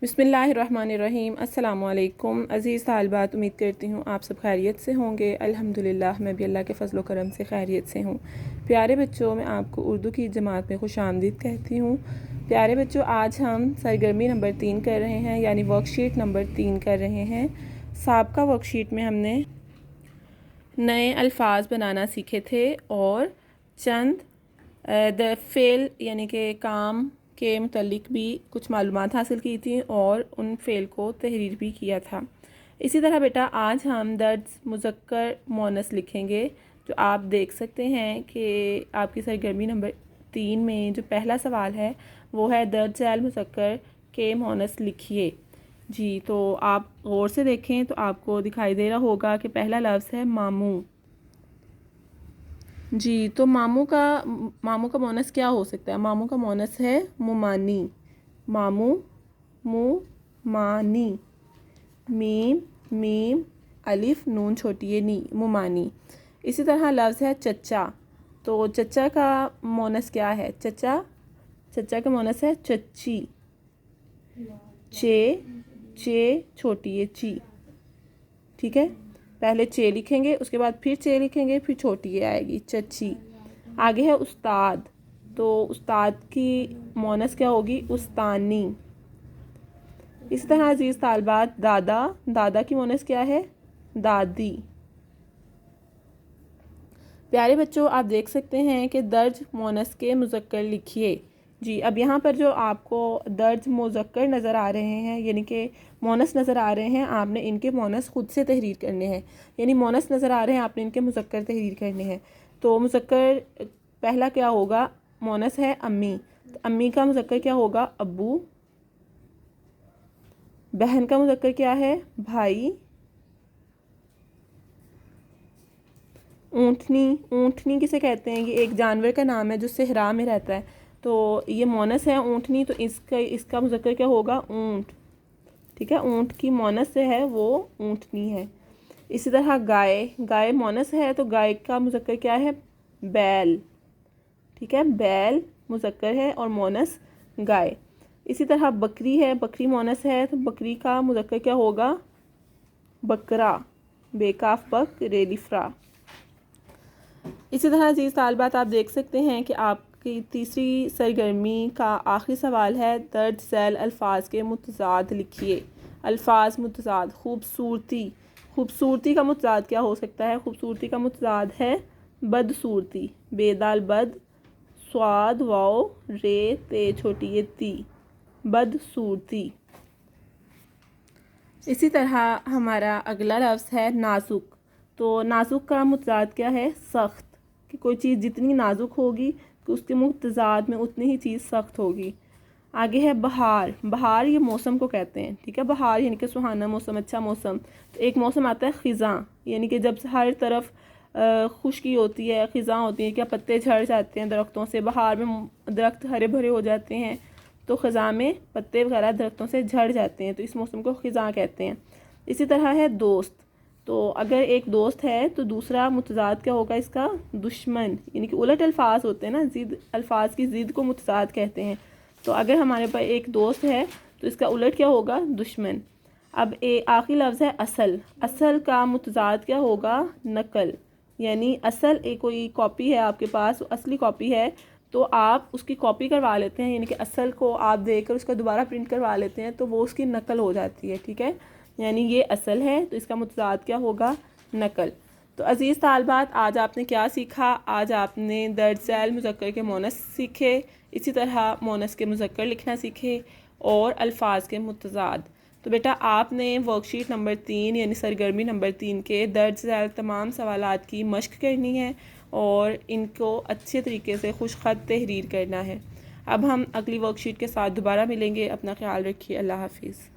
بسم اللہ الرحمن الرحیم۔ السلام علیکم عزیز طالبات، امید کرتی ہوں آپ سب خیریت سے ہوں گے۔ الحمدللہ میں بھی اللہ کے فضل و کرم سے خیریت سے ہوں۔ پیارے بچوں، میں آپ کو اردو کی جماعت میں خوش آمدید کہتی ہوں۔ پیارے بچوں، آج ہم سرگرمی نمبر 3 کر رہے ہیں، یعنی ورک شیٹ نمبر 3 کر رہے ہیں۔ سابقہ ورک شیٹ میں ہم نے نئے الفاظ بنانا سیکھے تھے اور چند فعل یعنی کہ کام کے متعلق بھی کچھ معلومات حاصل کی تھیں اور ان فعل کو تحریر بھی کیا تھا۔ اسی طرح بیٹا آج ہم درج مذکر مؤنث لکھیں گے، جو آپ دیکھ سکتے ہیں کہ آپ کی سرگرمی نمبر 3 میں جو پہلا سوال ہے وہ ہے درج ذیل مذکر کے مؤنث لکھیے۔ جی تو آپ غور سے دیکھیں تو آپ کو دکھائی دے رہا ہوگا کہ پہلا لفظ ہے ماموں۔ جی تو ماموں کا مؤنث کیا ہو سکتا ہے؟ ماموں کا مؤنث ہے ممانی۔ ماموں، مانی، میم الف نون چھوٹی نی، ممانی۔ اسی طرح لفظ ہے چچا، تو چچا کا مؤنث کیا ہے؟ چچا کا مؤنث ہے چچی۔ چے چھوٹی چی، ٹھیک ہے، پہلے چے لکھیں گے، اس کے بعد پھر چے لکھیں گے، پھر چھوٹی اے آئے گی، چچی۔ آگے ہے استاد، تو استاد کی مؤنث کیا ہوگی؟ استانی۔ اسی طرح عزیز طالبات دادا کی مؤنث کیا ہے؟ دادی۔ پیارے بچوں، آپ دیکھ سکتے ہیں کہ درج مؤنث کے مذکر لکھیے۔ جی اب یہاں پر جو آپ کو درج مذکر نظر آ رہے ہیں یعنی کہ مؤنث نظر آ رہے ہیں، آپ نے ان کے مؤنث خود سے تحریر کرنے ہیں، یعنی مؤنث نظر آ رہے ہیں، آپ نے ان کے مذکر تحریر کرنے ہیں۔ تو مذکر پہلا کیا ہوگا؟ مؤنث ہے امی، تو امی کا مذکر کیا ہوگا؟ ابو۔ بہن کا مذکر کیا ہے؟ بھائی۔ اونٹنی کسے کہتے ہیں؟ یہ ایک جانور کا نام ہے جو صحرا میں رہتا ہے، تو یہ مؤنث ہے اونٹنی، تو اس کا مذکر کیا ہوگا؟ اونٹ، ٹھیک ہے، اونٹ کی مؤنث سے ہے وہ اونٹنی ہے۔ اسی طرح گائے مؤنث ہے، تو گائے کا مذکر کیا ہے؟ بیل، ٹھیک ہے، بیل مذکر ہے اور مؤنث گائے۔ اسی طرح بکری ہے، بکری مؤنث ہے، تو بکری کا مذکر کیا ہوگا؟ بکرا، بے کاف بک ریلف را۔ اسی طرح عزیز طالبات، آپ دیکھ سکتے ہیں کہ آپ کی تیسری سرگرمی کا آخری سوال ہے درج ذیل الفاظ کے متضاد لکھیے۔ الفاظ متضاد، خوبصورتی کا متضاد کیا ہو سکتا ہے؟ خوبصورتی کا متضاد ہے بدصورتی، بے دال بد، صاد واو رے تے چھوٹی تی، بدصورتی۔ اسی طرح ہمارا اگلا لفظ ہے نازک، تو نازک کا متضاد کیا ہے؟ سخت، کہ کوئی چیز جتنی نازک ہوگی کہ اس کے متضاد میں اتنی ہی چیز سخت ہوگی۔ آگے ہے بہار یہ موسم کو کہتے ہیں، ٹھیک ہے، بہار یعنی کہ سہانا موسم، اچھا موسم۔ تو ایک موسم آتا ہے خزاں، یعنی کہ جب ہر طرف خشکی ہوتی ہے، خزاں ہوتی ہے، کیا پتے جھڑ جاتے ہیں درختوں سے، بہار میں درخت ہرے بھرے ہو جاتے ہیں، تو خزاں میں پتے وغیرہ درختوں سے جھڑ جاتے ہیں، تو اس موسم کو خزاں کہتے ہیں۔ اسی طرح ہے دوست، تو اگر ایک دوست ہے تو دوسرا متضاد کیا ہوگا اس کا؟ دشمن، یعنی کہ الٹ الفاظ ہوتے ہیں نا، الفاظ کی ضد کو متضاد کہتے ہیں، تو اگر ہمارے پاس ایک دوست ہے تو اس کا الٹ کیا ہوگا؟ دشمن۔ اب آخری لفظ ہے اصل کا متضاد کیا ہوگا؟ نقل، یعنی اصل کوئی کاپی ہے آپ کے پاس، اصلی کاپی ہے، تو آپ اس کی کاپی کروا لیتے ہیں، یعنی کہ اصل کو آپ دیکھ کر اس کا دوبارہ پرنٹ کروا لیتے ہیں، تو وہ اس کی نقل ہو جاتی ہے، ٹھیک ہے، یعنی یہ اصل ہے تو اس کا متضاد کیا ہوگا؟ نقل۔ تو عزیز طالبات، آج آپ نے کیا سیکھا؟ آج آپ نے درج ذیل مذکر کے مؤنث سیکھے، اسی طرح مؤنث کے مذکر لکھنا سیکھے اور الفاظ کے متضاد۔ تو بیٹا آپ نے ورک شیٹ نمبر 3 یعنی سرگرمی نمبر 3 کے درج ذیل تمام سوالات کی مشق کرنی ہے اور ان کو اچھے طریقے سے خوش خط تحریر کرنا ہے۔ اب ہم اگلی ورک شیٹ کے ساتھ دوبارہ ملیں گے، اپنا خیال رکھیے، اللہ حافظ۔